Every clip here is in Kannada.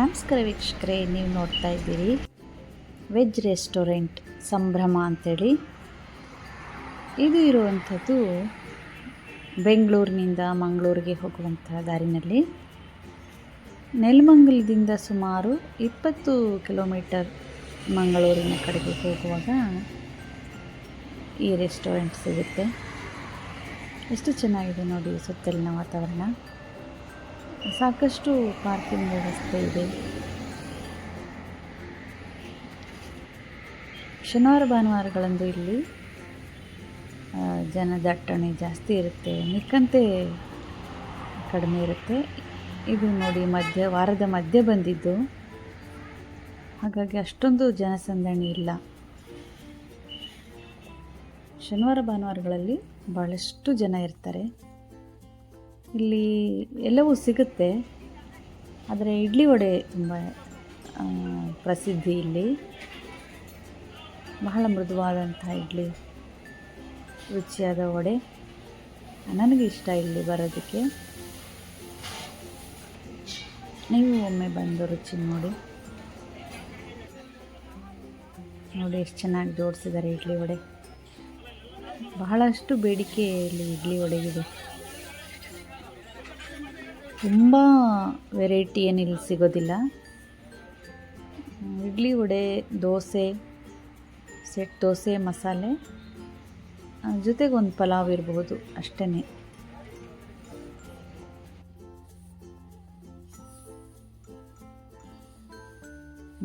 ನಮಸ್ಕಾರ ವೀಕ್ಷಕರೇ, ನೀವು ನೋಡ್ತಾ ಇದ್ದೀರಿ ವೆಜ್ ರೆಸ್ಟೋರೆಂಟ್ ಸಂಭ್ರಮ ಅಂಥೇಳಿ. ಇದು ಇರುವಂಥದ್ದು ಬೆಂಗಳೂರಿನಿಂದ ಮಂಗಳೂರಿಗೆ ಹೋಗುವಂಥ ದಾರಿನಲ್ಲಿ. ನೆಲಮಂಗಲದಿಂದ ಸುಮಾರು 20 ಕಿಲೋಮೀಟರ್ ಮಂಗಳೂರಿನ ಕಡೆಗೆ ಹೋಗುವಾಗ ಈ ರೆಸ್ಟೋರೆಂಟ್ ಸಿಗುತ್ತೆ. ಎಷ್ಟು ಚೆನ್ನಾಗಿದೆ ನೋಡಿ ಸುತ್ತಲಿನ ವಾತಾವರಣ. ಸಾಕಷ್ಟು ಪಾರ್ಕಿಂಗ್ ವ್ಯವಸ್ಥೆ ಇದೆ. ಶನಿವಾರ ಭಾನುವಾರಗಳಂದು ಇಲ್ಲಿ ಜನದಟ್ಟಣೆ ಜಾಸ್ತಿ ಇರುತ್ತೆ, ಮಿಕ್ಕಂತೆ ಕಡಿಮೆ ಇರುತ್ತೆ. ಇದು ನೋಡಿ ವಾರದ ಮಧ್ಯೆ ಬಂದಿದ್ದು, ಹಾಗಾಗಿ ಅಷ್ಟೊಂದು ಜನಸಂದಣಿ ಇಲ್ಲ. ಶನಿವಾರ ಭಾನುವಾರಗಳಲ್ಲಿ ಭಾಳಷ್ಟು ಜನ ಇರ್ತಾರೆ. ಇಲ್ಲಿ ಎಲ್ಲವೂ ಸಿಗುತ್ತೆ, ಆದರೆ ಇಡ್ಲಿ ವಡೆ ತುಂಬ ಪ್ರಸಿದ್ಧಿ ಇಲ್ಲಿ. ಬಹಳ ಮೃದುವಾದಂಥ ಇಡ್ಲಿ, ರುಚಿಯಾದ ವಡೆ ನನಗೆ ಇಷ್ಟ ಇಲ್ಲಿ ಬರೋದಕ್ಕೆ. ನೀವು ಒಮ್ಮೆ ಬಂದು ರುಚಿ ನೋಡಿ ಎಷ್ಟು ಚೆನ್ನಾಗಿ ಜೋಡಿಸಿದ್ದಾರೆ ಇಡ್ಲಿ ವಡೆ. ಬಹಳಷ್ಟು ಬೇಡಿಕೆ ಇಲ್ಲಿ ಇಡ್ಲಿ ವಡೆಗಿದೆ. ತುಂಬ ವೆರೈಟಿ ಏನಿಲ್ಲಿ ಸಿಗೋದಿಲ್ಲ. ಇಡ್ಲಿ ವಡೆ, ದೋಸೆ, ಸೆಟ್ ದೋಸೆ ಮಸಾಲೆ, ಜೊತೆಗೆ ಒಂದು ಪಲಾವ್ ಇರಬಹುದು ಅಷ್ಟೇ.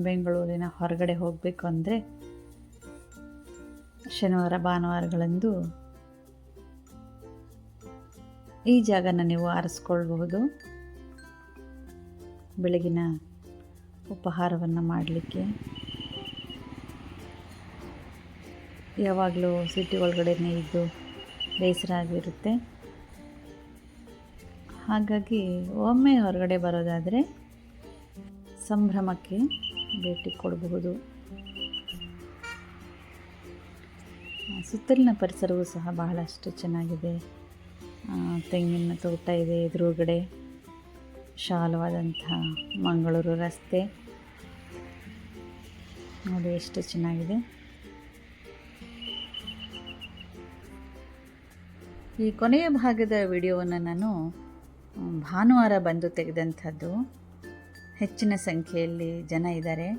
ಬೆಂಗಳೂರಿನ ಹೊರಗಡೆ ಹೋಗಬೇಕು ಅಂದರೆ ಶನಿವಾರ ಭಾನುವಾರಗಳಂದು ಈ ಜಾಗನ ನೀವು ಆರಿಸ್ಕೊಳ್ಬಹುದು. ಬೆಳಗಿನ ಉಪಹಾರವನ್ನು ಮಾಡಲಿಕ್ಕೆ. ಯಾವಾಗಲೂ ಸಿಟಿ ಒಳಗಡೆನೇ ಇದ್ದು ಬೇಸರ ಆಗಿರುತ್ತೆ. ಹಾಗಾಗಿ ಒಮ್ಮೆ ಹೊರಗಡೆ ಬರೋದಾದರೆ ಸಂಭ್ರಮಕ್ಕೆ ಭೇಟಿ ಕೊಡಬಹುದು. ಸುತ್ತಲಿನ ಪರಿಸರವೂ ಸಹ ಬಹಳಷ್ಟು ಚೆನ್ನಾಗಿದೆ. ತೆಂಗಿನ ತೋಟ ಇದೆ ಎದುರುಗಡೆ. ವಿಶಾಲವಾದಂಥ ಮಂಗಳೂರು ರಸ್ತೆ ನೋಡಿ ಎಷ್ಟು ಚೆನ್ನಾಗಿದೆ. ಈ ಕೊನೆಯ ಭಾಗದ ವಿಡಿಯೋವನ್ನು ನಾನು ಭಾನುವಾರ ಬಂದು ತೆಗೆದಂಥದ್ದು. ಹೆಚ್ಚಿನ ಸಂಖ್ಯೆಯಲ್ಲಿ ಜನ ಇದ್ದಾರೆ.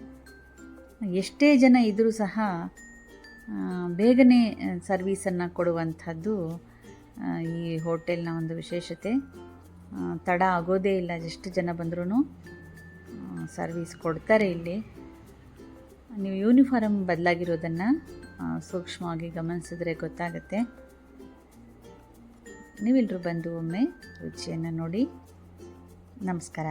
ಎಷ್ಟೇ ಜನ ಇದ್ದರೂ ಸಹ ಬೇಗನೆ ಸರ್ವೀಸನ್ನು ಕೊಡುವಂಥದ್ದು ಈ ಹೋಟೆಲ್ನ ಒಂದು ವಿಶೇಷತೆ. ತಡ ಆಗೋದೇ ಇಲ್ಲ, ಎಷ್ಟು ಜನ ಬಂದ್ರೂ ಸರ್ವೀಸ್ ಕೊಡ್ತಾರೆ ಇಲ್ಲಿ. ನೀವು ಯೂನಿಫಾರ್ಮ್ ಬದಲಾಗಿರೋದನ್ನು ಸೂಕ್ಷ್ಮವಾಗಿ ಗಮನಿಸಿದ್ರೆ ಗೊತ್ತಾಗುತ್ತೆ. ನೀವೆಲ್ಲರೂ ಬಂದು ಒಮ್ಮೆ ರುಚಿಯನ್ನು ನೋಡಿ. ನಮಸ್ಕಾರ.